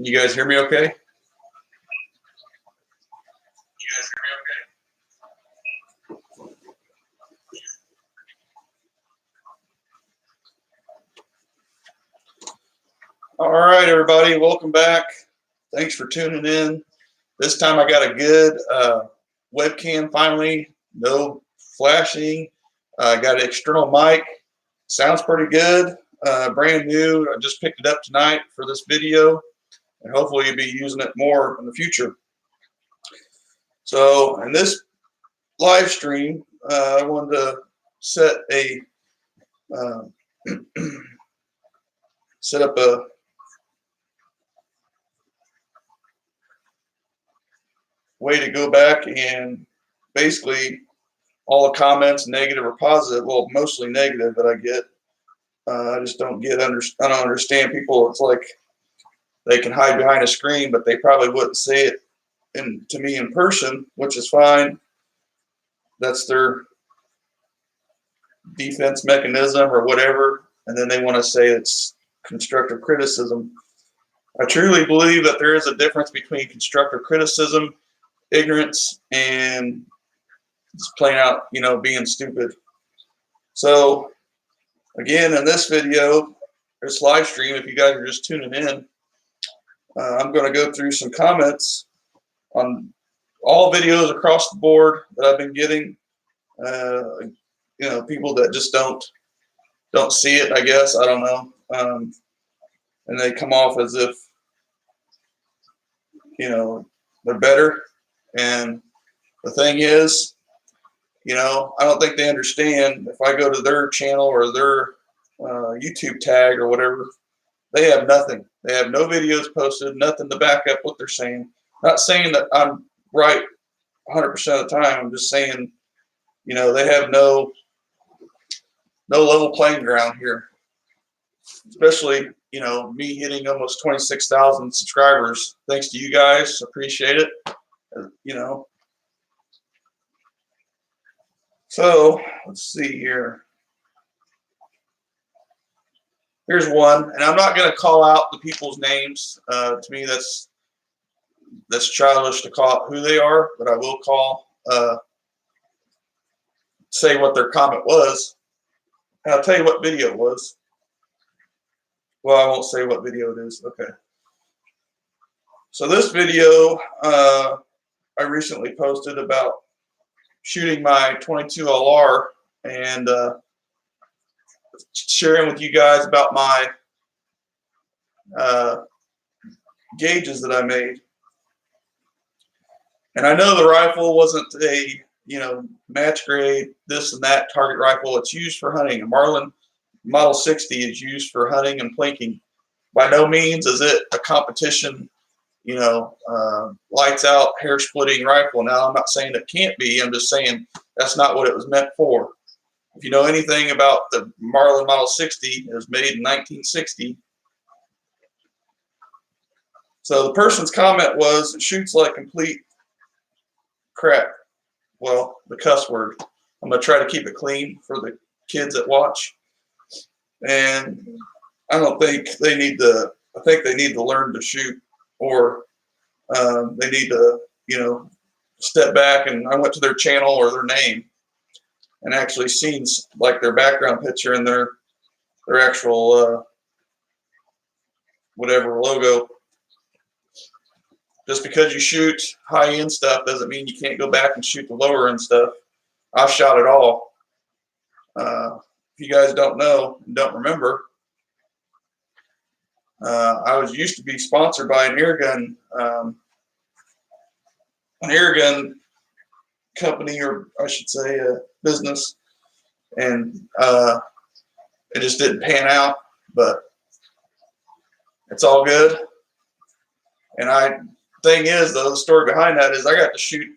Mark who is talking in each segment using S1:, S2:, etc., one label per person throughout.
S1: Can you guys hear me okay? All right, everybody, welcome back. Thanks for tuning in. This time I got a good webcam finally, no flashing. I got an external mic. Sounds pretty good, brand new. I just picked it up tonight for this video, and hopefully you'll be using it more in the future. So in this live stream, I wanted to set up a way to go back and basically all the comments, negative or positive, well, mostly negative that I get. I just don't I don't understand people. It's like they can hide behind a screen, but they probably wouldn't say it to me in person, which is fine. That's their defense mechanism or whatever. And then they want to say it's constructive criticism. I truly believe that there is a difference between constructive criticism, ignorance, and just plain out, being stupid. So again, in this video, this live stream, if you guys are just tuning in, I'm going to go through some comments on all videos across the board that I've been getting. People that just don't see it, I guess. I don't know. And they come off as if, they're better. And the thing is, I don't think they understand. If I go to their channel or their YouTube tag or whatever, they have nothing. They have no videos posted, nothing to back up what they're saying. Not saying that I'm right 100% of the time. I'm just saying, they have no level playing ground here. Especially, me hitting almost 26,000 subscribers. Thanks to you guys. Appreciate it. So let's see here. Here's one, and I'm not going to call out the people's names. To me, that's childish to call out who they are, but I will say what their comment was. And I'll tell you what video it was. Well, I won't say what video it is. Okay. So this video I recently posted about shooting my 22 LR and sharing with you guys about my gauges that I made. And I know the rifle wasn't a match grade, this and that target rifle. It's used for hunting. A Marlin Model 60 is used for hunting and plinking. By no means is it a competition, lights out, hair splitting rifle. Now, I'm not saying it can't be. I'm just saying that's not what it was meant for. If you know anything about the Marlin Model 60, it was made in 1960. So the person's comment was, it shoots like complete crap. Well, the cuss word. I'm going to try to keep it clean for the kids that watch. And I don't think they need to, I think they need to learn to shoot, or they need to, step back. And I went to their channel or their name and actually seen like their background picture and their actual whatever logo. Just because you shoot high-end stuff doesn't mean you can't go back and shoot the lower-end stuff. I shot it all. If you guys don't know and don't remember, I used to be sponsored by an air gun company, or I should say a business, and it just didn't pan out, but it's all good. And thing is, though, the story behind that is I got to shoot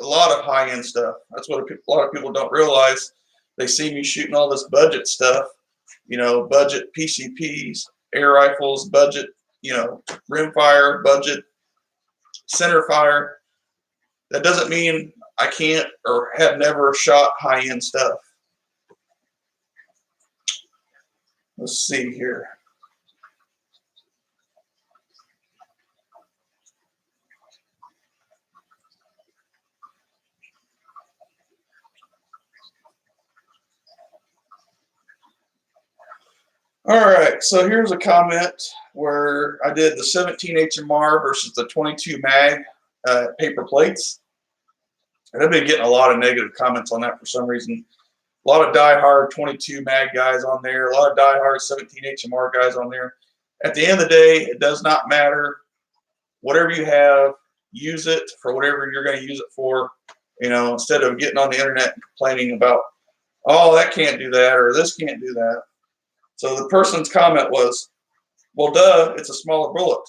S1: a lot of high-end stuff. That's what a lot of people don't realize. They see me shooting all this budget stuff, budget PCPs, air rifles, budget, rimfire, budget center fire. That doesn't mean I can't or have never shot high-end stuff. Let's see here. All right, so here's a comment where I did the 17 HMR versus the 22 mag paper plates. And I've been getting a lot of negative comments on that for some reason. A lot of diehard 22 mag guys on there, a lot of diehard 17 HMR guys on there. At the end of the day, it does not matter. Whatever you have, use it for whatever you're going to use it for. You know, instead of getting on the internet and complaining about, oh, that can't do that or this can't do that. So the person's comment was, well, duh, it's a smaller bullet.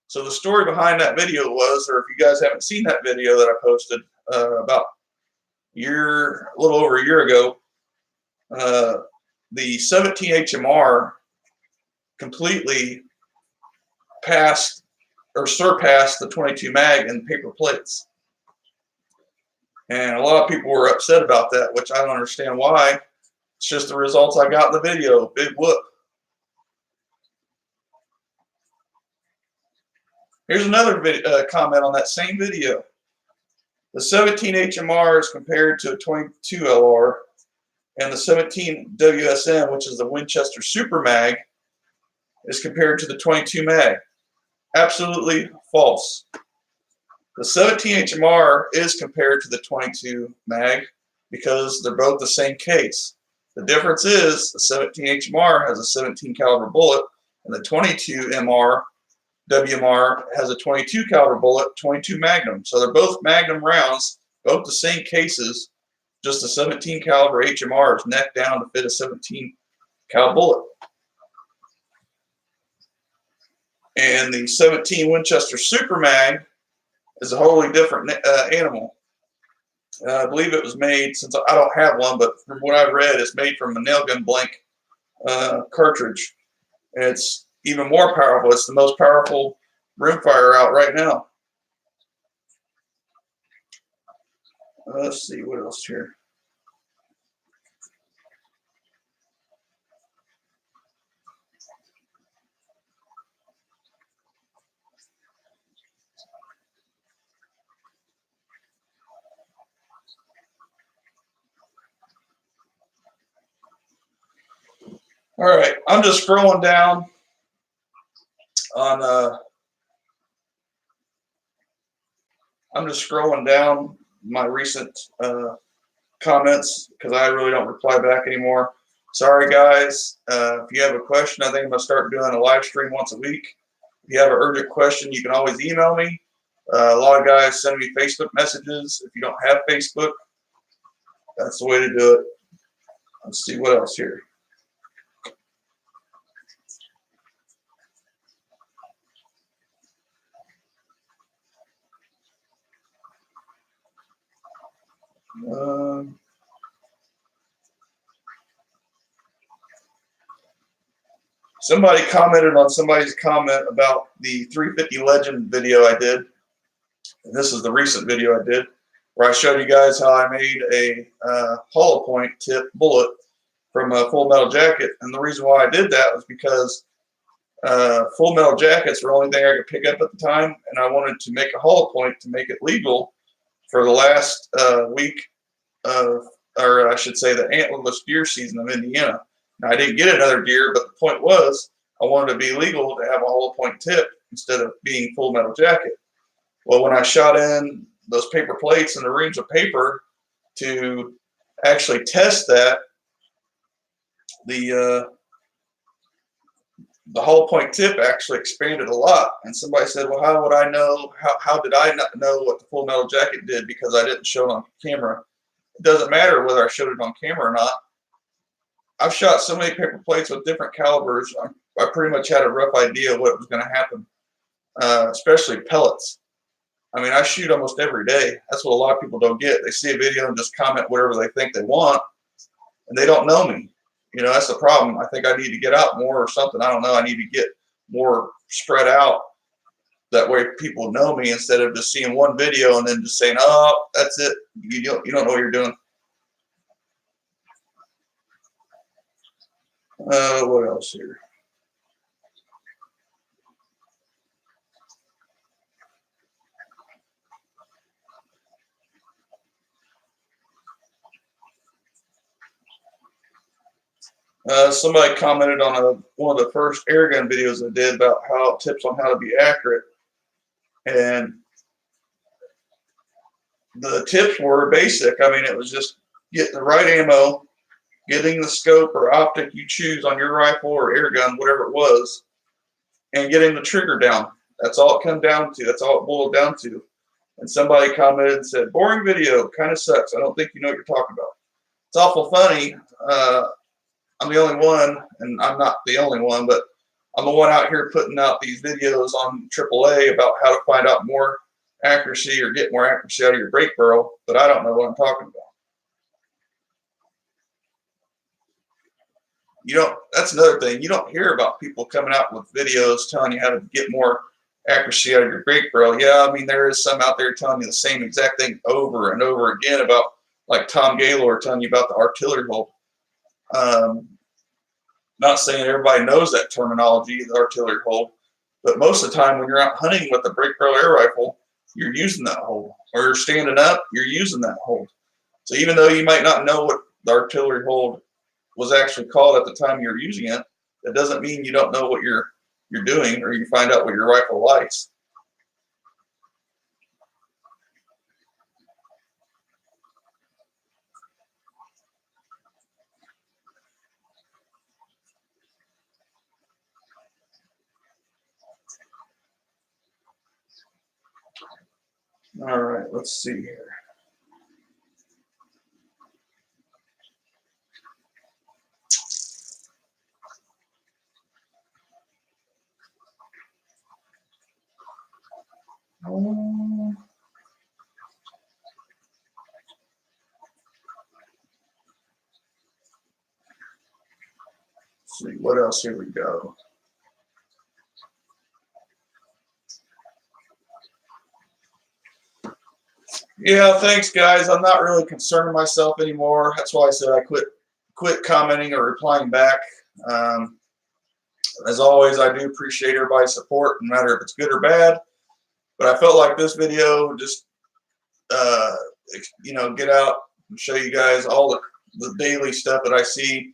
S1: So the story behind that video was, or if you guys haven't seen that video that I posted about a little over a year ago, the 17 HMR completely passed or surpassed the 22 mag in paper plates. And a lot of people were upset about that, which I don't understand why. It's just the results I got in the video. Big whoop. Here's another comment on that same video. The 17 HMR is compared to a 22 LR, and the 17 WSM, which is the Winchester Super Mag, is compared to the 22 mag. Absolutely false. The 17 HMR is compared to the 22 mag because they're both the same case. The difference is the 17 HMR has a 17 caliber bullet, and the 22 WMR has a 22 caliber bullet, 22 Magnum. So they're both Magnum rounds, both the same cases. Just the 17 caliber HMR is neck down to fit a 17 cal bullet. And the 17 Winchester Super Mag is a wholly different animal. I believe it was made, since I don't have one, but from what I've read, it's made from a nail gun blank cartridge. And it's even more powerful. It's the most powerful rimfire out right now. Let's see what else here. All right, I'm just scrolling down on my recent comments because I really don't reply back anymore. Sorry, guys. If you have a question, I think I'm going to start doing a live stream once a week. If you have an urgent question, you can always email me. A lot of guys send me Facebook messages. If you don't have Facebook, that's the way to do it. Let's see what else here. Somebody commented on somebody's comment about the 350 Legend video I did. And this is the recent video I did, where I showed you guys how I made a hollow point tip bullet from a Full Metal Jacket. And the reason why I did that was because Full Metal Jackets were the only thing I could pick up at the time, and I wanted to make a hollow point to make it legal for the last week of, or I should say, the antlerless deer season of Indiana. Now, I didn't get another deer, but the point was I wanted to be legal to have a hollow point tip instead of being Full Metal Jacket. Well, when I shot in those paper plates and the reams of paper to actually test that, the hollow point tip actually expanded a lot. And somebody said, well, how would I know? How did I not know what the Full Metal Jacket did because I didn't show it on camera? It doesn't matter whether I showed it on camera or not. I've shot so many paper plates with different calibers, I pretty much had a rough idea of what was going to happen, especially pellets. I mean, I shoot almost every day. That's what a lot of people don't get. They see a video and just comment whatever they think they want, and they don't know me. You know, that's the problem. I think I need to get out more or something. I don't know. I need to get more spread out. That way people know me instead of just seeing one video and then just saying, oh, that's it. You don't know what you're doing. What else here? Somebody commented on one of the first airgun videos I did about tips on how to be accurate, and the tips were basic. I mean, it was just getting the right ammo, getting the scope or optic you choose on your rifle or airgun, whatever it was, and getting the trigger down. That's all it comes down to. That's all it boiled down to. And somebody commented and said, boring video, kind of sucks. I don't think you know what you're talking about. It's awful funny. I'm the only one, and I'm not the only one, but I'm the one out here putting out these videos on AAA about how to find out more accuracy or get more accuracy out of your brake barrel, but I don't know what I'm talking about. That's another thing. You don't hear about people coming out with videos telling you how to get more accuracy out of your brake barrel. Yeah, I mean, there is some out there telling you the same exact thing over and over again about, like Tom Gaylord telling you about the artillery hold. Not saying everybody knows that terminology, the artillery hold, but most of the time when you're out hunting with a brake barrel air rifle, you're using that hold. Or you're standing up, you're using that hold. So even though you might not know what the artillery hold was actually called at the time you're using it, that doesn't mean you don't know what you're doing, or you find out what your rifle likes. All right, let's see here. Let's see, what else? Here we go. Yeah, thanks, guys. I'm not really concerning myself anymore. That's why I said I quit commenting or replying back. As always, I do appreciate everybody's support, no matter if it's good or bad. But I felt like this video just, get out and show you guys all the daily stuff that I see.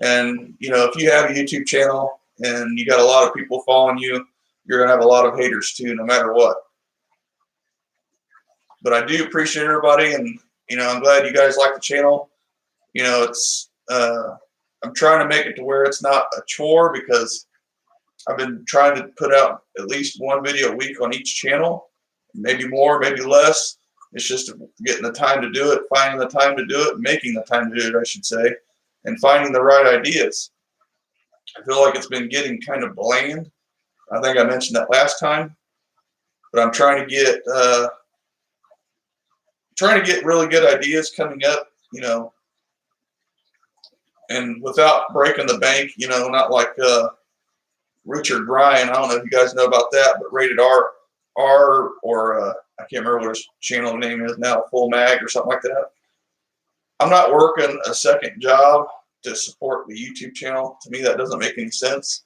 S1: And, if you have a YouTube channel and you got a lot of people following you, you're going to have a lot of haters too, no matter what. But I do appreciate everybody, and I'm glad you guys like the channel. It's I'm trying to make it to where it's not a chore, because I've been trying to put out at least one video a week on each channel, maybe more, maybe less. It's just getting the time to do it, finding the time to do it, making the time to do it, I should say, and finding the right ideas. I feel like it's been getting kind of bland. I think I mentioned that last time, but I'm trying to get really good ideas coming up, and without breaking the bank, not like Richard Ryan. I don't know if you guys know about that, but Rated R, or I can't remember what his channel name is now, Full Mag or something like that. I'm not working a second job to support the YouTube channel. To me, that doesn't make any sense.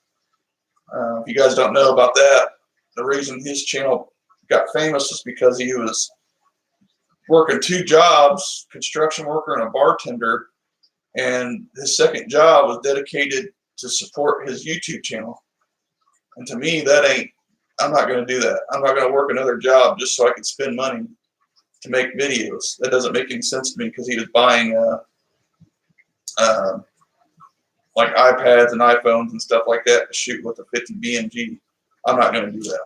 S1: If you guys don't know about that, the reason his channel got famous is because he was working two jobs, construction worker and a bartender, and his second job was dedicated to support his YouTube channel. And to me, I'm not going to do that. I'm not going to work another job just so I can spend money to make videos. That doesn't make any sense to me, because he was buying like iPads and iPhones and stuff like that to shoot with a 50 BMG. I'm not going to do that.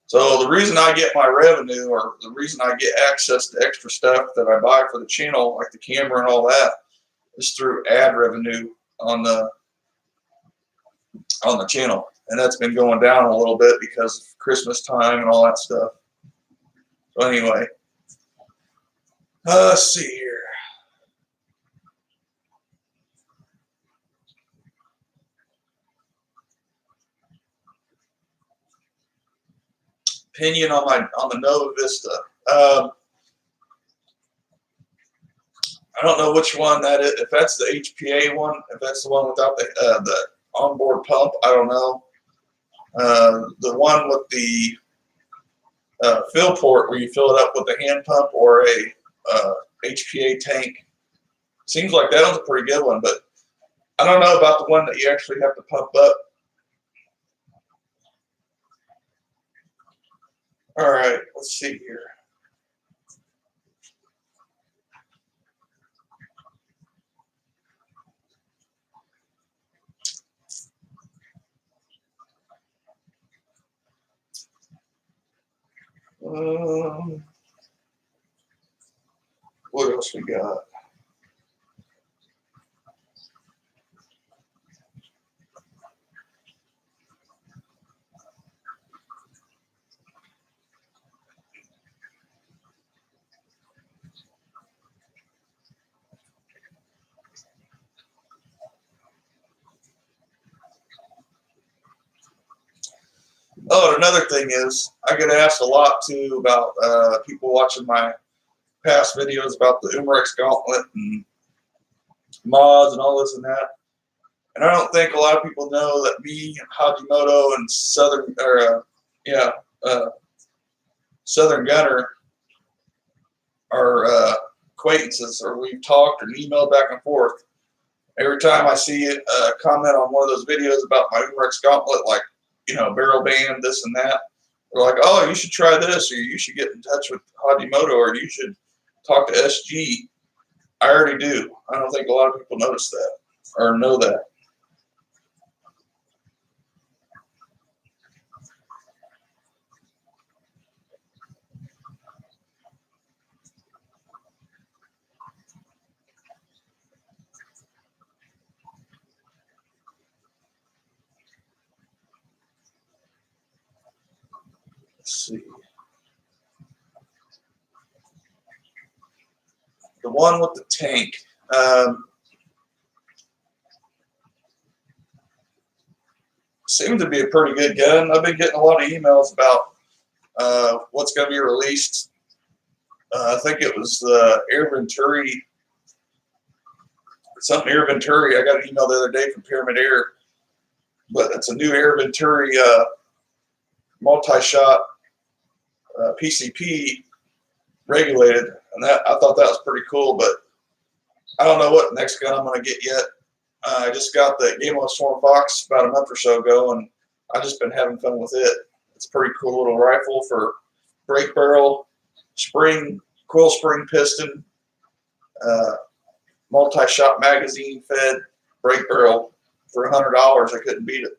S1: So the reason I get my revenue, or the reason I get access to extra stuff that I buy for the channel, like the camera and all that, is through ad revenue on the channel. And that's been going down a little bit because of Christmas time and all that stuff. So anyway, let's see here. Opinion on the Nova Vista. I don't know which one that is. If that's the HPA one, if that's the one without the onboard pump, I don't know. The one with the fill port, where you fill it up with a hand pump or a HPA tank, seems like that one's a pretty good one. But I don't know about the one that you actually have to pump up. All right, let's see here. What else we got? Oh, another thing is I get asked a lot too about people watching my past videos about the Umarex Gauntlet and mods and all this and that. And I don't think a lot of people know that me, Hajimoto, and Southern Gunner are acquaintances, or we've talked or emailed back and forth. Every time I see a comment on one of those videos about my Umarex Gauntlet, like, barrel band, this and that, they're like, oh, you should try this, or you should get in touch with Hajimoto, or you should talk to SG. I already do. I don't think a lot of people notice that or know that. Let's see. The one with the tank. Seemed to be a pretty good gun. I've been getting a lot of emails about what's going to be released. I think it was Air Venturi. Something Air Venturi. I got an email the other day from Pyramid Air. But it's a new Air Venturi multi-shot PCP regulated. And that I thought that was pretty cool. But I don't know what next gun I'm going to get yet. I just got the Game of Swarm Fox about a month or so ago, and I've just been having fun with it. It's a pretty cool little rifle for brake barrel, spring, coil spring piston, multi-shot magazine fed brake barrel for $100. I couldn't beat it.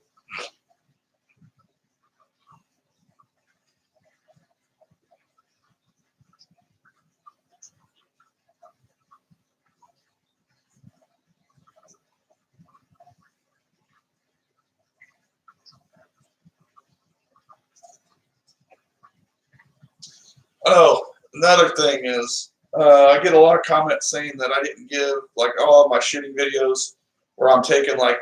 S1: Oh, another thing is I get a lot of comments saying that I didn't give like all of my shooting videos where I'm taking like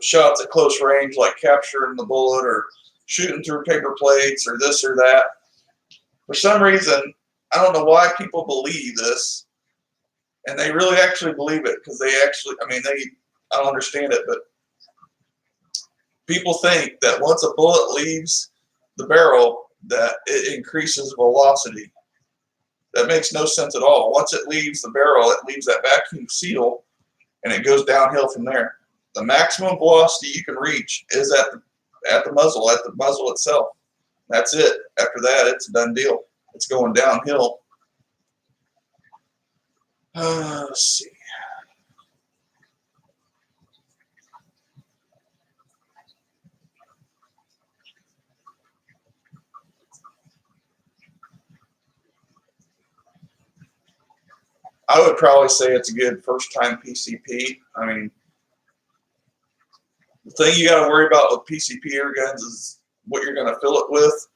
S1: shots at close range, like capturing the bullet or shooting through paper plates or this or that. For some reason, I don't know why people believe this, and they really actually believe it because they actually, I don't understand it, but people think that once a bullet leaves the barrel that it increases velocity. That makes no sense at all. Once it leaves the barrel, it leaves that vacuum seal and it goes downhill from there. The maximum velocity you can reach is at the muzzle itself. That's it. After that, it's a done deal. It's going downhill. Let's see. I would probably say it's a good first-time PCP. I mean, the thing you got to worry about with PCP air guns is what you're going to fill it with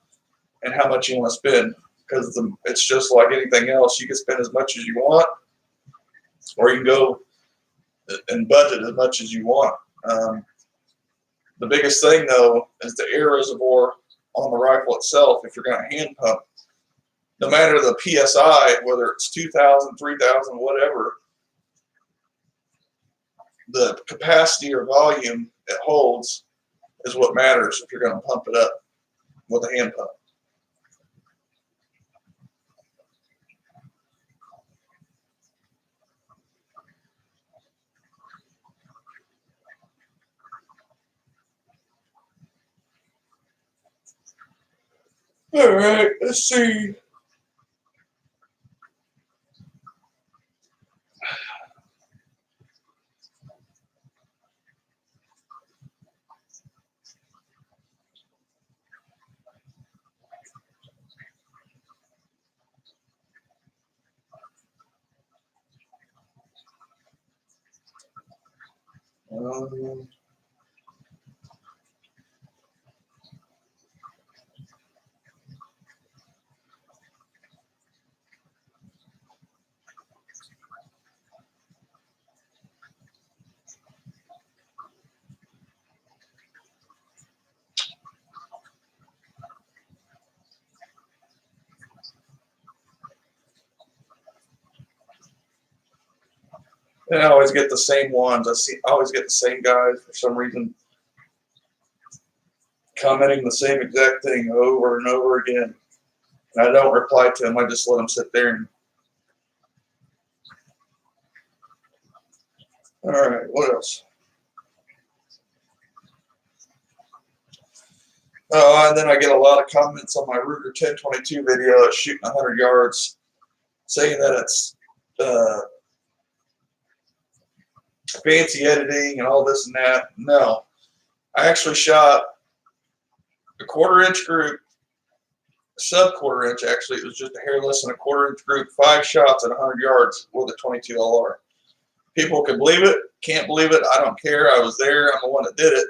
S1: and how much you want to spend. Because it's just like anything else. You can spend as much as you want, or you can go and budget as much as you want. The biggest thing, though, is the air reservoir on the rifle itself. If you're going to hand pump, no matter the PSI, whether it's 2,000, 3,000, whatever, the capacity or volume it holds is what matters if you're going to pump it up with a hand pump. All right, let's see. Um, and I always get the same ones. I always get the same guys for some reason commenting the same exact thing over and over again. And I don't reply to them. I just let them sit there. And all right, what else? Oh, and then I get a lot of comments on my Ruger 1022 video at shooting 100 yards, saying that it's fancy editing and all this and that. No, I actually shot a quarter-inch group, sub-quarter-inch actually. It was just a hair less than a quarter-inch group, 5 shots at 100 yards with a 22 LR. People can believe it, can't believe it. I don't care. I was there. I'm the one that did it.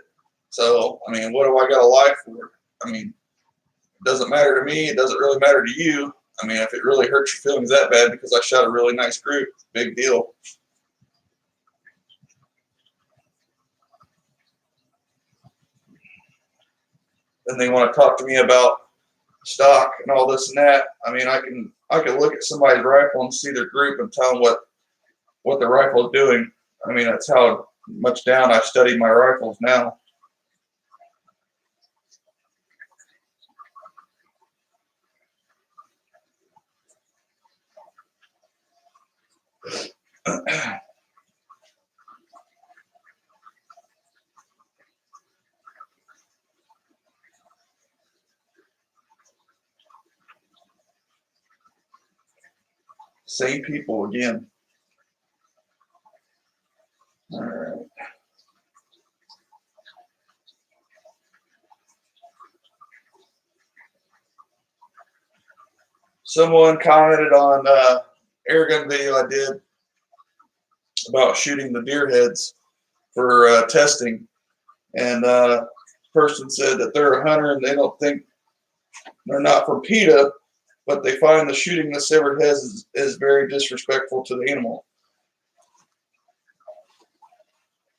S1: So, I mean, what do I got a lie for? I mean, it doesn't matter to me. It doesn't really matter to you. I mean, if it really hurts your feelings that bad because I shot a really nice group, big deal. Then they want to talk to me about stock and all this and that. I mean, I can look at somebody's rifle and see their group and tell them what the rifle is doing. I mean, that's how much down I've studied my rifles now. Same people again. All right. Someone commented on air gun video I did about shooting the deer heads for testing, and person said that they're a hunter and they don't think they're not from PETA, but they find the shooting the severed heads is very disrespectful to the animal.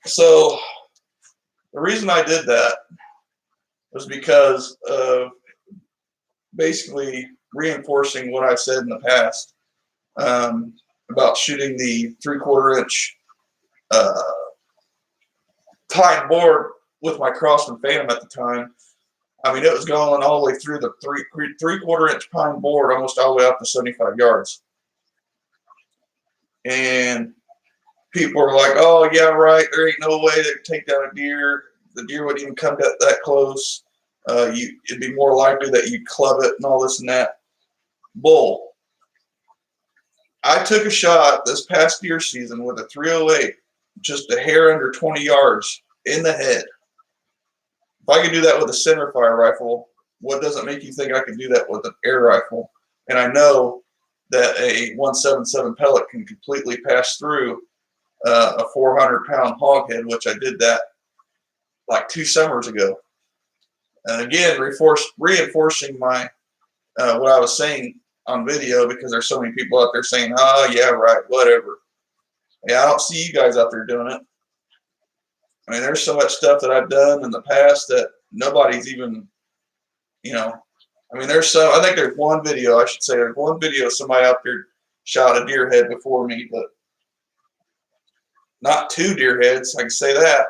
S1: So the reason I did that was because of basically reinforcing what I've said in the past about shooting the 3/4 inch pine board with my Crossman Phantom at the time. I mean, it was going all the way through the 3/4 inch pine board, almost all the way up to 75 yards. And people were like, "Oh yeah, right. There ain't no way they could take down a deer. The deer wouldn't even come that close. It'd be more likely that you club it and all this and that." Bull. I took a shot this past deer season with a 308, just a hair under 20 yards in the head. If I could do that with a centerfire rifle, what doesn't make you think I could do that with an air rifle? And I know that a 177 pellet can completely pass through a 400-pound hog head, which I did that like 2 summers ago. And again, reinforcing my what I was saying on video, because there's so many people out there saying, "Oh yeah, right, whatever." Yeah, I don't see you guys out there doing it. I mean, there's so much stuff that I've done in the past that nobody's even, I mean, I think there's one video, I should say, there's one video of somebody out there shot a deer head before me, but not 2 deer heads, I can say that.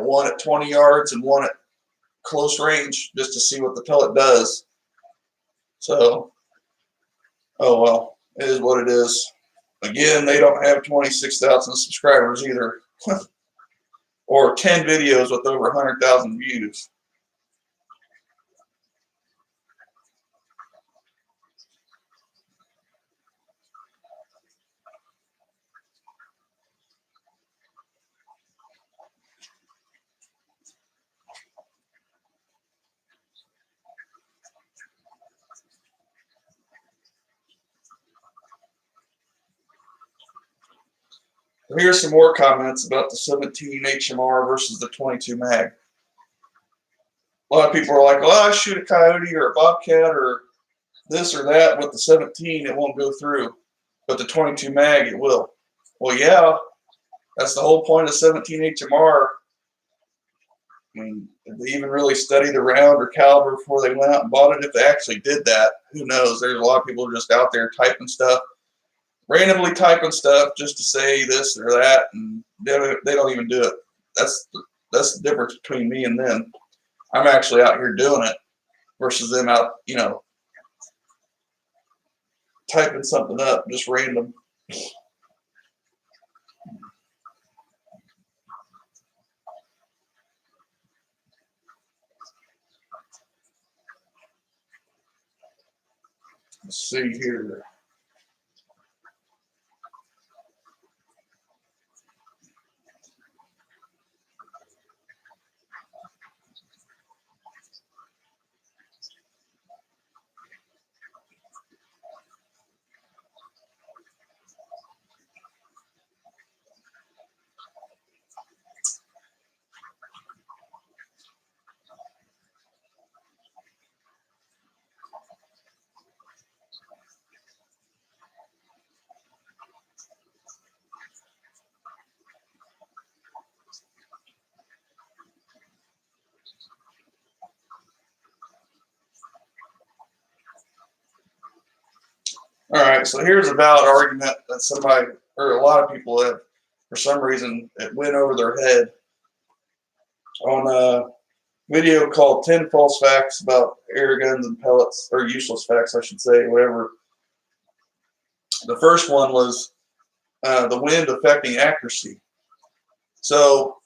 S1: One at 20 yards and one at close range just to see what the pellet does. So, oh well, it is what it is. Again, they don't have 26,000 subscribers either. Or 10 videos with over 100,000 views. Here's some more comments about the 17 HMR versus the 22 mag. A lot of people are like, "Oh, I shoot a coyote or a bobcat or this or that with the 17, it won't go through, but the 22 mag, it will." Well, yeah, that's the whole point of 17 HMR. I mean, did they even really study the round or caliber before they went out and bought it? If they actually did that, who knows? There's a lot of people just out there typing stuff, randomly typing stuff just to say this or that, and they don't even do it. That's the difference between me and them. I'm actually out here doing it versus them out, typing something up, just random. Let's see here. All right, so here's a valid argument that somebody, or a lot of people have, for some reason, it went over their head on a video called 10 False Facts About Air Guns and Pellets, or Useless Facts, I should say, whatever. The first one was the wind affecting accuracy. So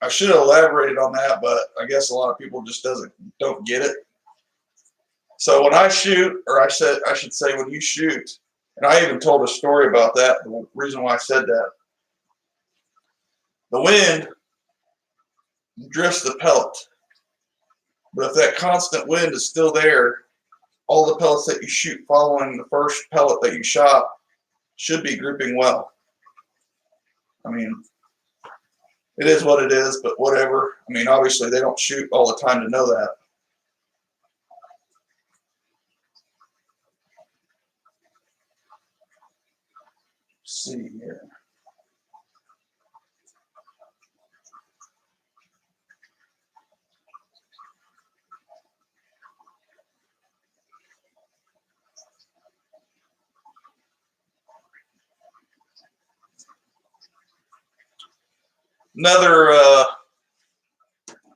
S1: I should have elaborated on that, but I guess a lot of people just don't get it. So when I shoot, or I should say when you shoot, and I even told a story about that, the reason why I said that. The wind drifts the pellet. But if that constant wind is still there, all the pellets that you shoot following the first pellet that you shot should be grouping well. I mean, it is what it is, but whatever. I mean, obviously they don't shoot all the time to know that. Let's see here.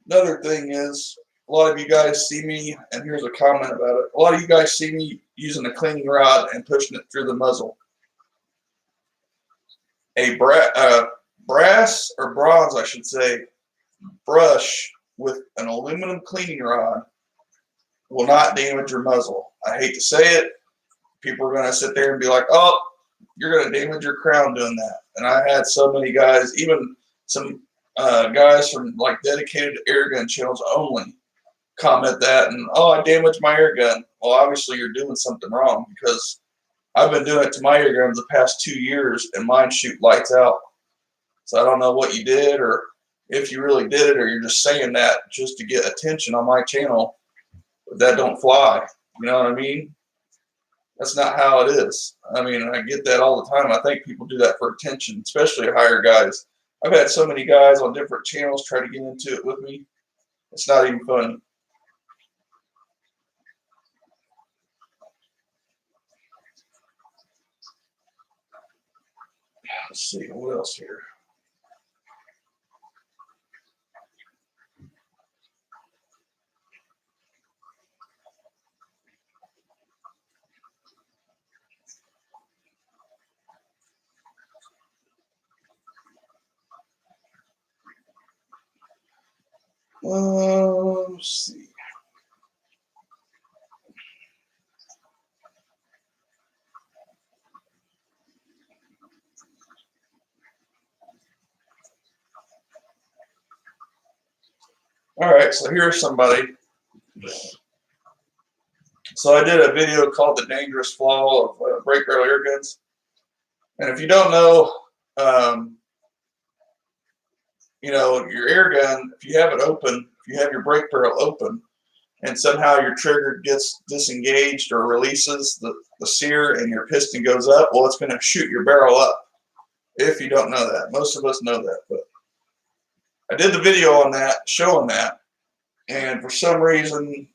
S1: Another thing is, a lot of you guys see me, and here's a comment about it. A lot of you guys see me using a cleaning rod and pushing it through the muzzle. A brass or bronze, I should say, brush with an aluminum cleaning rod will not damage your muzzle. I hate to say it. People are going to sit there and be like, "Oh, you're going to damage your crown doing that." And I had so many guys, even some guys from like dedicated air gun channels only, comment that, and, "Oh, I damaged my air gun." Well, obviously you're doing something wrong, because I've been doing it to my air guns the past 2 years, and mine shoot lights out. So I don't know what you did, or if you really did it, or you're just saying that just to get attention on my channel. But that don't fly. You know what I mean? That's not how it is. I mean, I get that all the time. I think people do that for attention, especially higher guys. I've had so many guys on different channels try to get into it with me. It's not even funny. Let's see, what else here? Let's see. All right, so here's somebody. So I did a video called "The Dangerous Flaw of Break Barrel Air Guns," and if you don't know You know, your air gun, if you have it open, if you have your brake barrel open, and somehow your trigger gets disengaged or releases the sear and your piston goes up, well, it's going to shoot your barrel up. If you don't know that, most of us know that, but I did the video on that, showing that, and for some reason,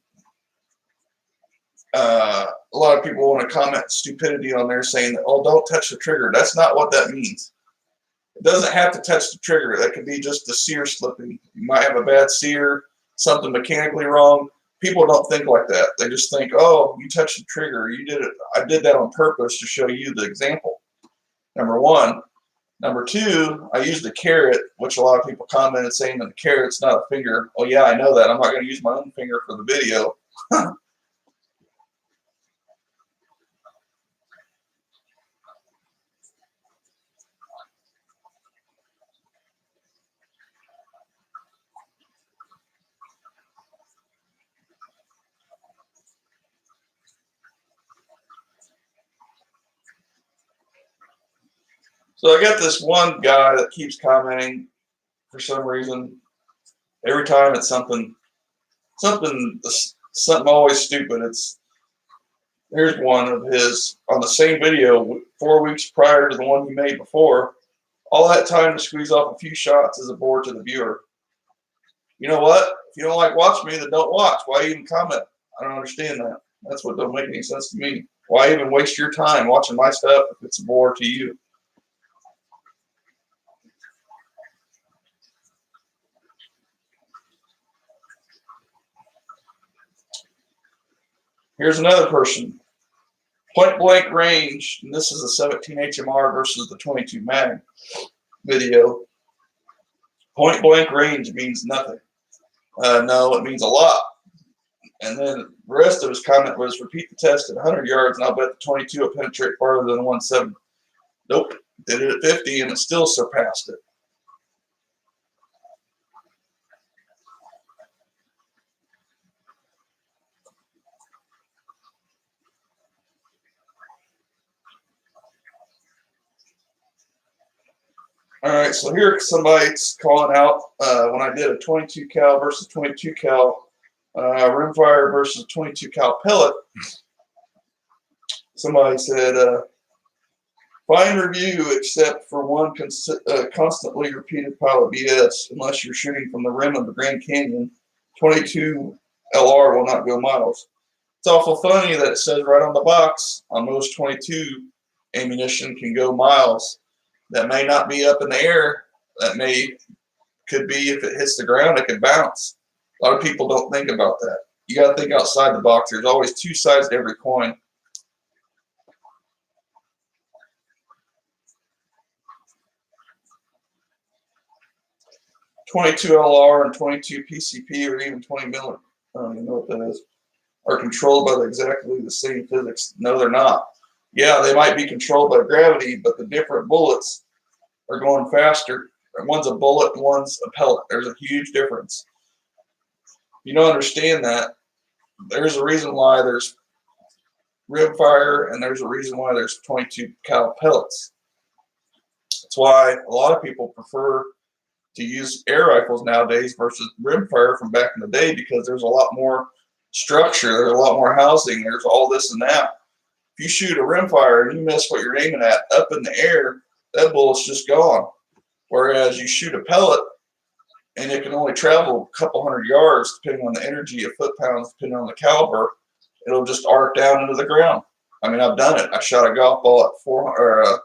S1: a lot of people want to comment stupidity on there saying that, oh, don't touch the trigger. That's not what that means. It doesn't have to touch the trigger. That could be just the sear slipping. You might have a bad sear, something mechanically wrong. People don't think like that. They just think, oh, you touched the trigger. You did it. I did that on purpose to show you the example. Number one. Number two, I used the carrot, which a lot of people commented saying that the carrot's not a finger. Oh, yeah, I know that. I'm not going to use my own finger for the video. So I got this one guy that keeps commenting for some reason. Every time it's something always stupid. Here's one of his on the same video 4 weeks prior to the one he made before. All that time to squeeze off a few shots is a bore to the viewer. You know what? If you don't like watching me, then don't watch. Why even comment? I don't understand that. That's what don't make any sense to me. Why even waste your time watching my stuff if it's a bore to you? Here's another person. Point blank range, and this is a 17 HMR versus the 22 mag video. Point blank range means nothing. No, it means a lot. And then the rest of his comment was, repeat the test at 100 yards, and I'll bet the 22 will penetrate farther than 170. Nope, did it at 50, and it still surpassed it. All right, so here somebody's calling out when I did a 22 cal versus 22 cal rimfire versus 22 cal pellet. Somebody said, fine review except for one constantly repeated pile of BS. Unless you're shooting from the rim of the Grand Canyon, 22 LR will not go miles. It's awful funny that it says right on the box on most 22 ammunition can go miles. That may not be up in the air. That could be if it hits the ground, it could bounce. A lot of people don't think about that. You got to think outside the box. There's always two sides to every coin. .22 LR and 22 PCP or even 20 millimeter, I don't even know what that is, are controlled by exactly the same physics. No, they're not. Yeah, they might be controlled by gravity, but the different bullets are going faster. One's a bullet and one's a pellet. There's a huge difference. You don't understand that. There's a reason why there's rimfire and there's a reason why there's 22 cal pellets. That's why a lot of people prefer to use air rifles nowadays versus rimfire from back in the day, because there's a lot more structure, there's a lot more housing, there's all this and that. If you shoot a rimfire and you miss what you're aiming at up in the air, that bullet's just gone. Whereas you shoot a pellet and it can only travel a couple hundred yards depending on the energy of foot-pounds, depending on the caliber, it'll just arc down into the ground. I mean, I've done it. I shot a golf ball at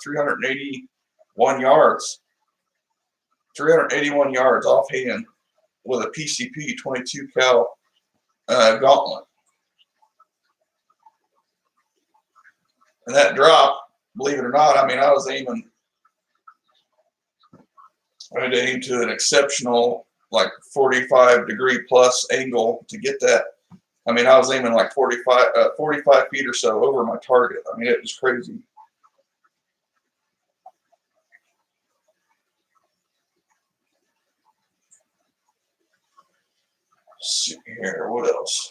S1: 381 yards. 381 yards offhand with a PCP 22 cal gauntlet. And that drop, believe it or not, I mean, I had to aim to an exceptional, like 45 degree plus angle to get that. I mean, I was aiming like 45 feet or so over my target. I mean, it was crazy. Let's see here, what else?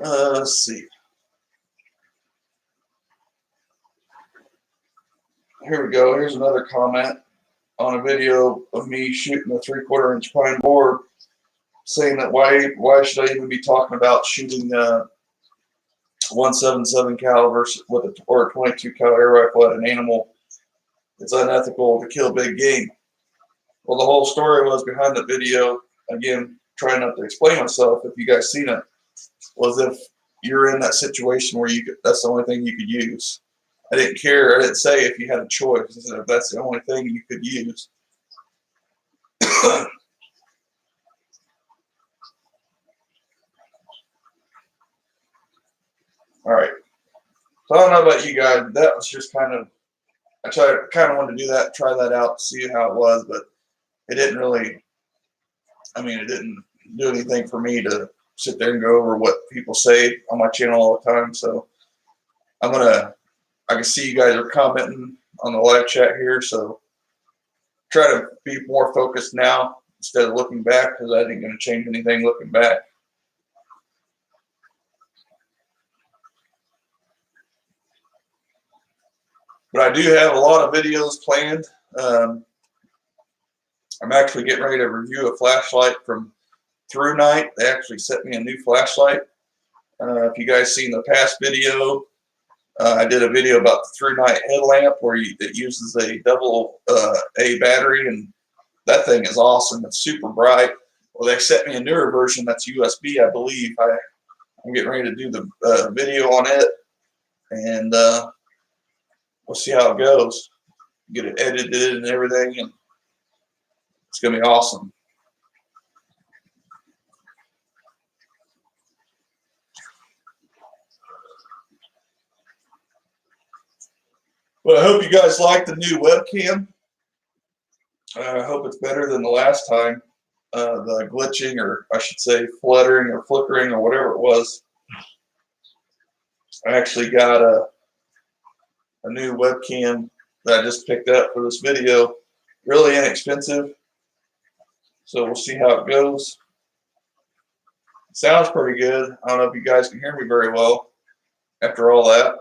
S1: Let's see. Here we go. Here's another comment on a video of me shooting a 3/4 inch pine boar, saying that why should I even be talking about shooting 177 caliber with a or a 22 cal air rifle at an animal? It's unethical to kill big game. Well, the whole story was behind the video. Again, trying not to explain myself. If you guys seen it, was if you're in that situation where that's the only thing you could use. I didn't care. I didn't say if you had a choice. I said if that's the only thing you could use. All right. So I don't know about you guys. That was just kind of, I kind of wanted to do that, try that out, see how it was, but it didn't really, I mean, it didn't do anything for me to sit there and go over what people say on my channel all the time. So I can see you guys are commenting on the live chat here. So try to be more focused now instead of looking back, because I ain't going to change anything looking back. But I do have a lot of videos planned. I'm actually getting ready to review a flashlight from Through Night. They actually sent me a new flashlight. If you guys seen the past video, I did a video about the Through Night headlamp where it uses a double A battery, and that thing is awesome. It's super bright. Well, they sent me a newer version that's USB, I believe. I'm getting ready to do the video on it, and we'll see how it goes. Get it edited and everything, and it's going to be awesome. Well, I hope you guys like the new webcam. I hope it's better than the last time. The glitching, or I should say fluttering or flickering or whatever it was. I actually got a new webcam that I just picked up for this video. Really inexpensive. So we'll see how it goes. It sounds pretty good. I don't know if you guys can hear me very well after all that.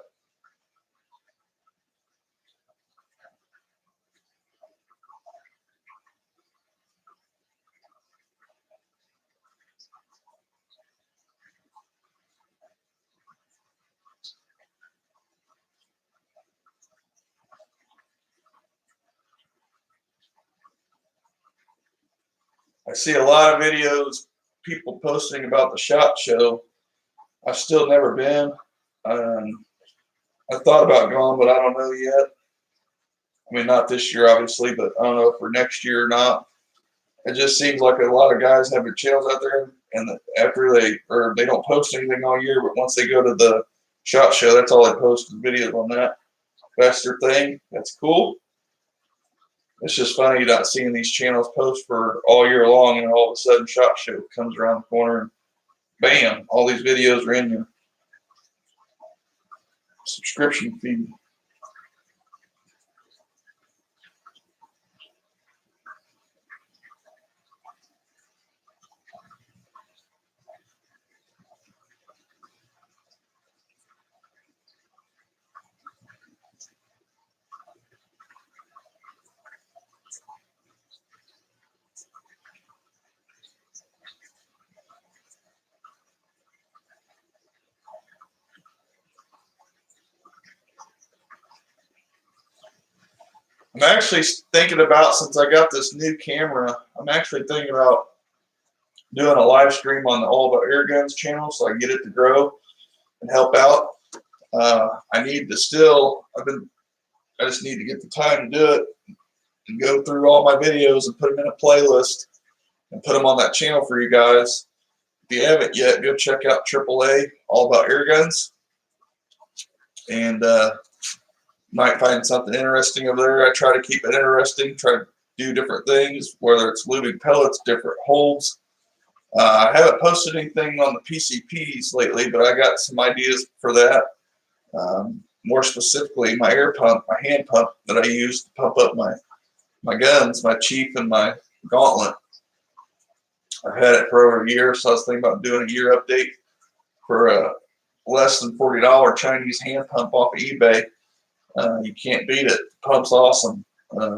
S1: I see a lot of videos, people posting about the SHOT Show. I've still never been. I thought about going, but I don't know yet. I mean, not this year, obviously, but I don't know for next year or not. It just seems like a lot of guys have their channels out there, and after they don't post anything all year, but once they go to the SHOT Show, that's all they post is videos on that. That's their thing. That's cool. It's just funny not seeing these channels post for all year long, and all of a sudden SHOT Show comes around the corner and bam, all these videos are in your subscription feed. I'm actually thinking about, since I got this new camera, I'm actually thinking about doing a live stream on the All About Air Guns channel so I can get it to grow and help out. I need to still, I just need to get the time to do it and go through all my videos and put them in a playlist and put them on that channel for you guys. If you haven't yet, go check out AAA, All About Air Guns, and might find something interesting over there. I try to keep it interesting, try to do different things, whether it's looting pellets, different holds. I haven't posted anything on the PCPs lately, but I got some ideas for that. More specifically, my air pump, my hand pump that I use to pump up my guns, my Chief and my Gauntlet. I've had it for over a year, so I was thinking about doing a year update for a less than $40 Chinese hand pump off of eBay. You can't beat it. The pump's awesome. As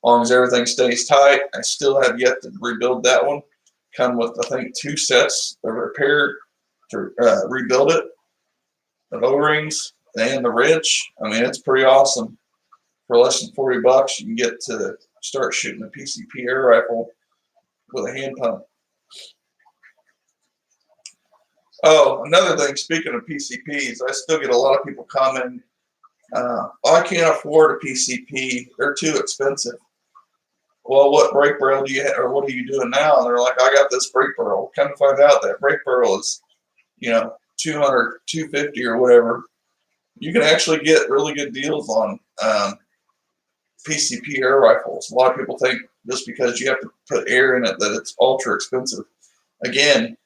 S1: long as everything stays tight. I still have yet to rebuild that one. Come with, I think, 2 sets of repair to rebuild it. The O-rings and the wrench. I mean, it's pretty awesome. For less than $40, you can get to start shooting a PCP air rifle with a hand pump. Oh, another thing, speaking of PCPs, I still get a lot of people commenting, oh, I can't afford a PCP. They're too expensive. Well, what brake barrel do you have, or what are you doing now? And they're like, I got this brake barrel. Come to find out that brake barrel is, you know, $200, $250 or whatever. You can actually get really good deals on PCP air rifles. A lot of people think just because you have to put air in it that it's ultra expensive. Again,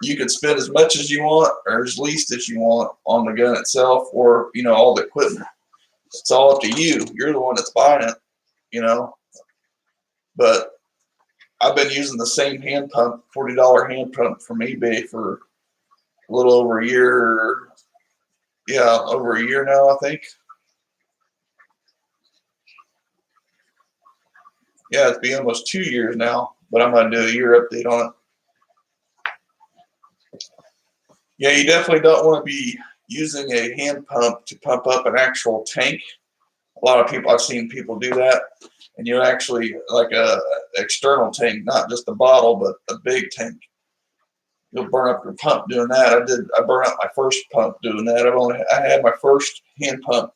S1: you can spend as much as you want or as least as you want on the gun itself, or, you know, all the equipment. It's all up to you. You're the one that's buying it, you know. But I've been using the same hand pump, $40 hand pump from eBay for a little over a year. Yeah, over a year now, I think. Yeah, it's been almost 2 years now, but I'm going to do a year update on it. Yeah, you definitely don't want to be using a hand pump to pump up an actual tank. A lot of people, I've seen people do that, and you actually, like a external tank, not just a bottle, but a big tank. You'll burn up your pump doing that. I burned up my first pump doing that. I had my first hand pump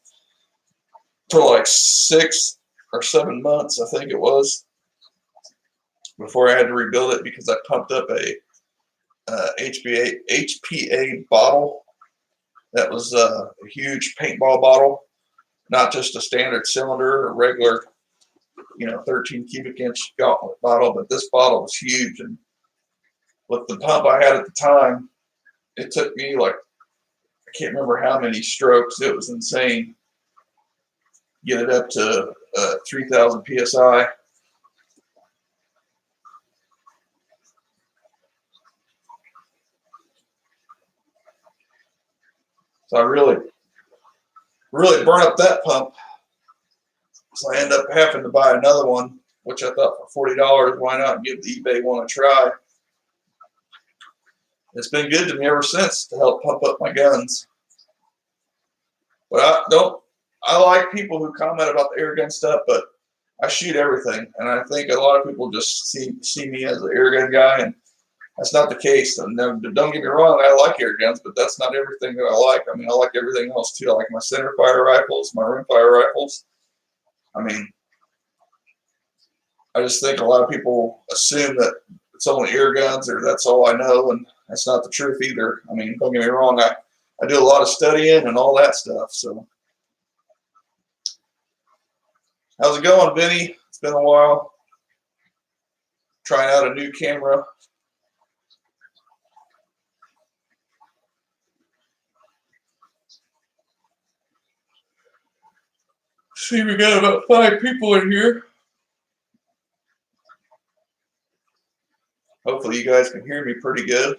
S1: for like 6 or 7 months, I think it was, before I had to rebuild it because I pumped up a HPA bottle that was a huge paintball bottle, not just a standard cylinder or regular, you know, 13 cubic inch gauntlet bottle, but this bottle was huge. And with the pump I had at the time, it took me like, I can't remember how many strokes. It was insane. Get it up to 3,000 psi. So I really burn up that pump. So I end up having to buy another one, which I thought for $40, why not give the eBay one a try? It's been good to me ever since to help pump up my guns. But I like people who comment about the air gun stuff, but I shoot everything. And I think a lot of people just see me as an air gun guy, and that's not the case. And don't get me wrong, I like air guns, but that's not everything that I like. I mean, I like everything else too. I like my center fire rifles, my rimfire rifles. I mean, I just think a lot of people assume that it's only air guns or that's all I know, and that's not the truth either. I mean, don't get me wrong, I do a lot of studying and all that stuff. So, how's it going, Vinny? It's been a while. Trying out a new camera. See, we got about 5 people in here. Hopefully you guys can hear me pretty good.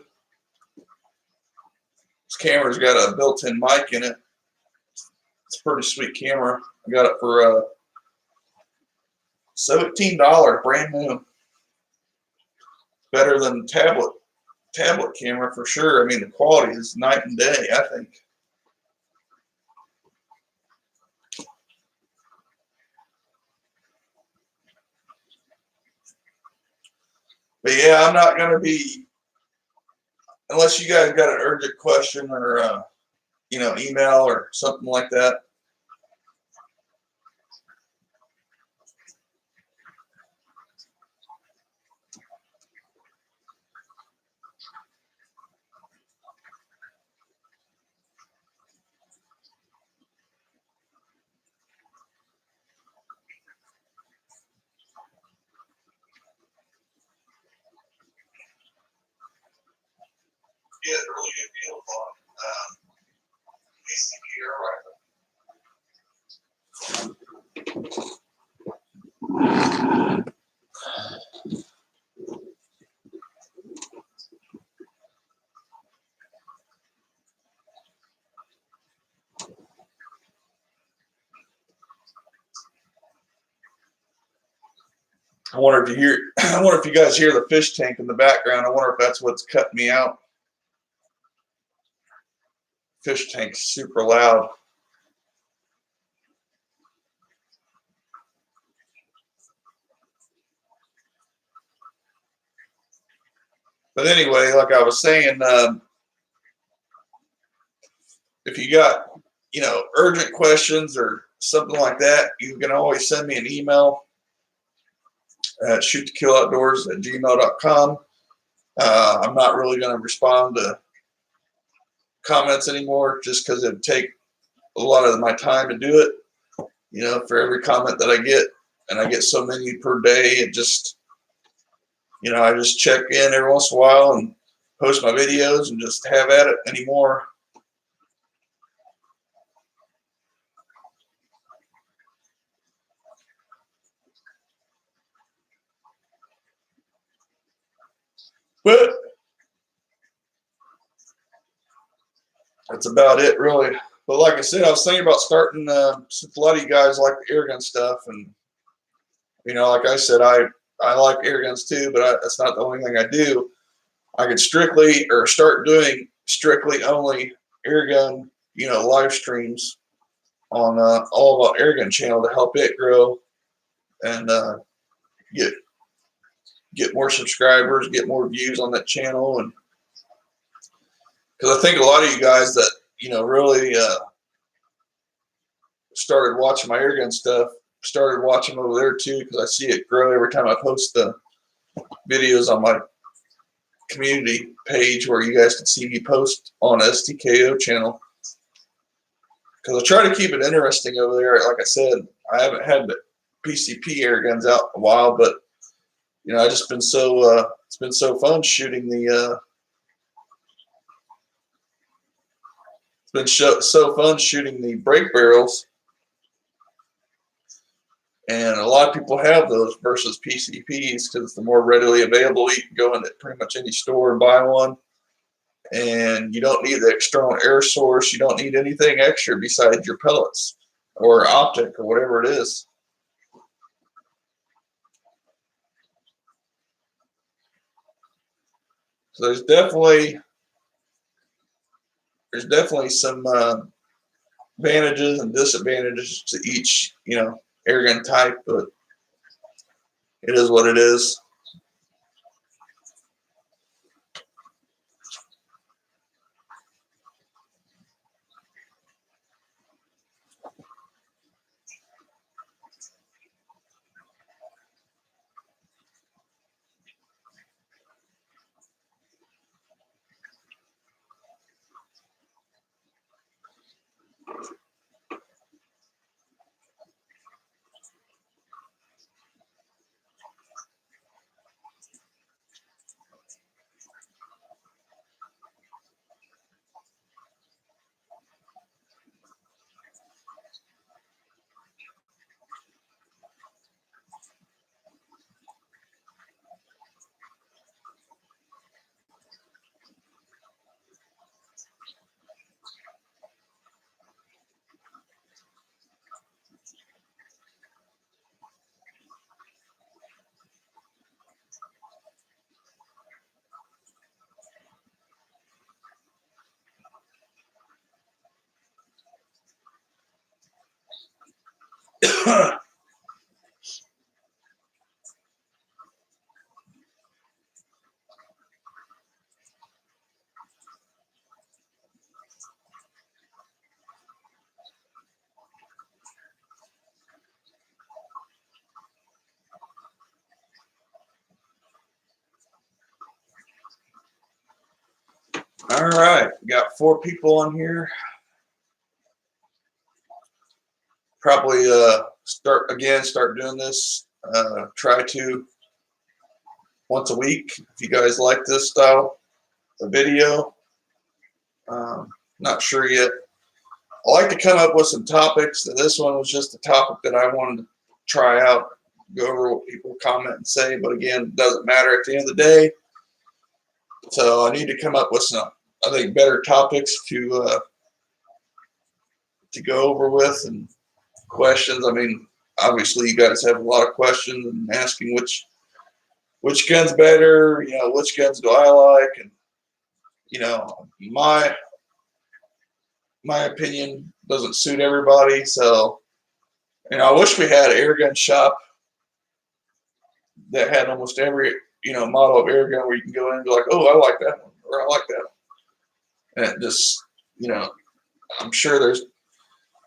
S1: This camera's got a built-in mic in it. It's a pretty sweet camera. I got it for $17, brand new. Better than tablet camera for sure. I mean, the quality is night and day, I think. But yeah, I'm not going to be, unless you guys got an urgent question or, you know, email or something like that. Get really good deals on PCP air rifle. I wonder if you hear. I wonder if you guys hear the fish tank in the background. I wonder if that's what's cutting me out. Fish tank's super loud. But anyway, like I was saying, if you got, urgent questions or something like that, you can always send me an email at shoottokilloutdoors@gmail.com. I'm not really going to respond to comments anymore just because it'd take a lot of my time to do it. For every comment that I get, and I get so many per day, it just, I just check in every once in a while and post my videos and just have at it anymore. But that's about it, really. But like I said, I was thinking about starting, since a lot of you guys like the air gun stuff, and like I said, I like air guns too, but that's not the only thing I do. I could start doing strictly only air gun, live streams on All About Air Gun channel to help it grow and get more subscribers, get more views on that channel, and because I think a lot of you guys that really started watching my air gun stuff started watching over there too, because I see it grow every time I post the videos on my community page where you guys can see me post on STKO channel. Because I try to keep it interesting over there. Like I said, I haven't had the PCP air guns out in a while, but I just been so it's been so fun shooting the so fun shooting the break barrels, and a lot of people have those versus PCPs because they're more readily available. You can go into pretty much any store and buy one, and you don't need the external air source. You don't need anything extra besides your pellets or optic or whatever it is. So there's definitely some advantages and disadvantages to each air gun type, but it is what it is. All right, got 4 people on here. Probably start doing this. Try to once a week if you guys like this style of video. Not sure yet. I like to come up with some topics, and this one was just a topic that I wanted to try out, go over what people comment and say, but again, it doesn't matter at the end of the day. So I need to come up with some, I think, better topics to go over with, and questions. I mean, obviously you guys have a lot of questions and asking which gun's better, you know, which guns do I like, and you know, my opinion doesn't suit everybody. So, you know, I wish we had an air gun shop that had almost every, you know, model of air gun where you can go in and be like, oh, I like that one, or I like that one. And it just, you know, I'm sure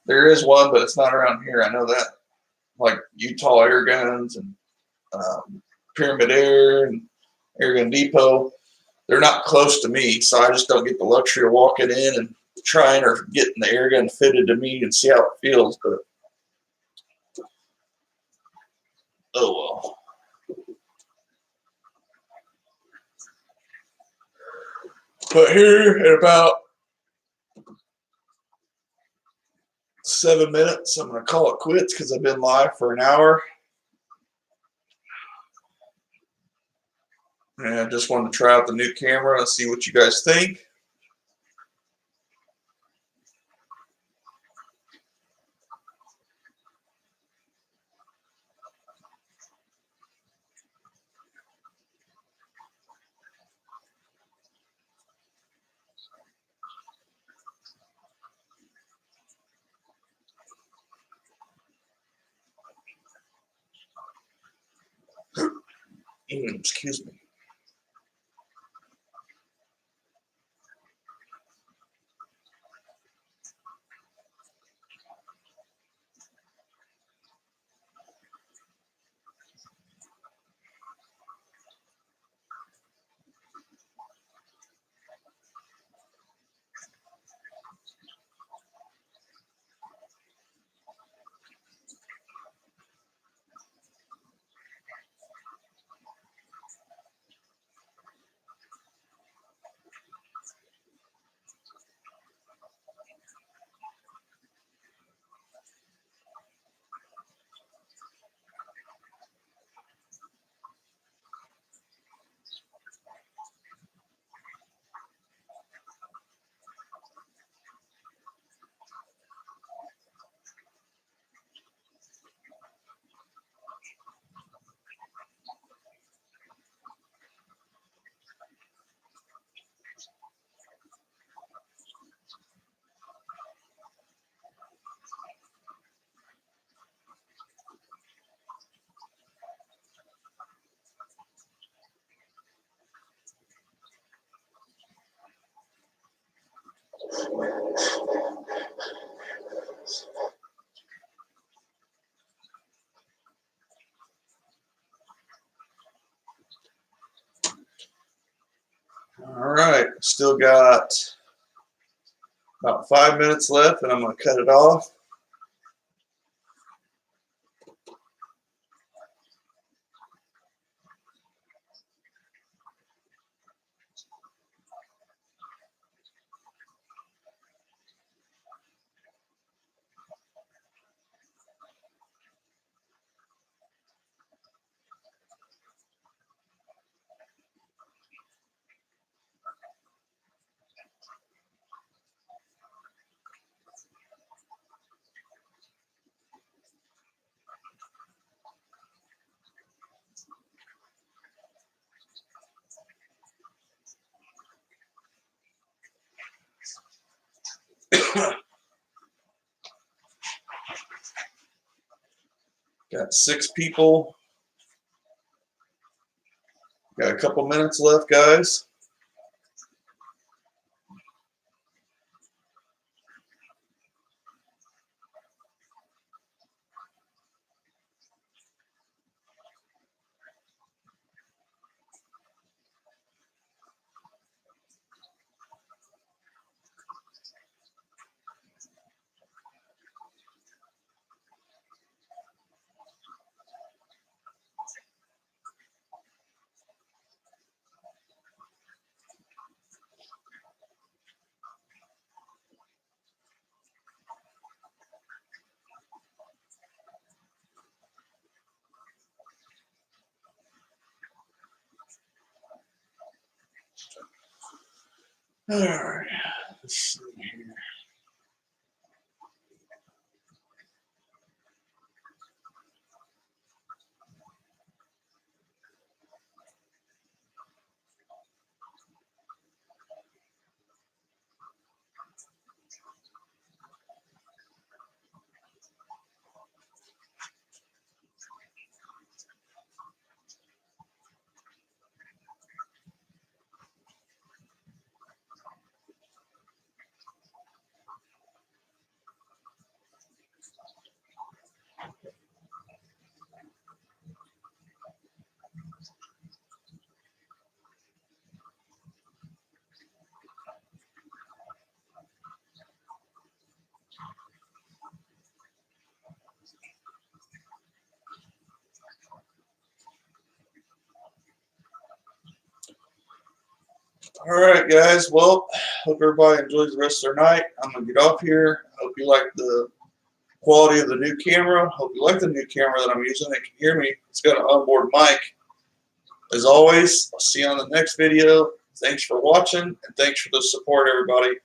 S1: there is one, but it's not around here. I know that. Like Utah Air Guns and Pyramid Air and Air Gun Depot, they're not close to me, so I just don't get the luxury of walking in and trying or getting the air gun fitted to me and see how it feels. But oh well. But here in about 7 minutes, I'm going to call it quits because I've been live for an hour. And I just wanted to try out the new camera and see what you guys think. Excuse me. All right, still got about 5 minutes left, and I'm going to cut it off. Got 6 people. Got a couple minutes left, guys. All right. Let's see here. All right, guys. Well, hope everybody enjoys the rest of their night. I'm going to get off here. Hope you like the quality of the new camera. Hope you like the new camera that I'm using. It can hear me. It's got an onboard mic. As always, I'll see you on the next video. Thanks for watching, and thanks for the support, everybody.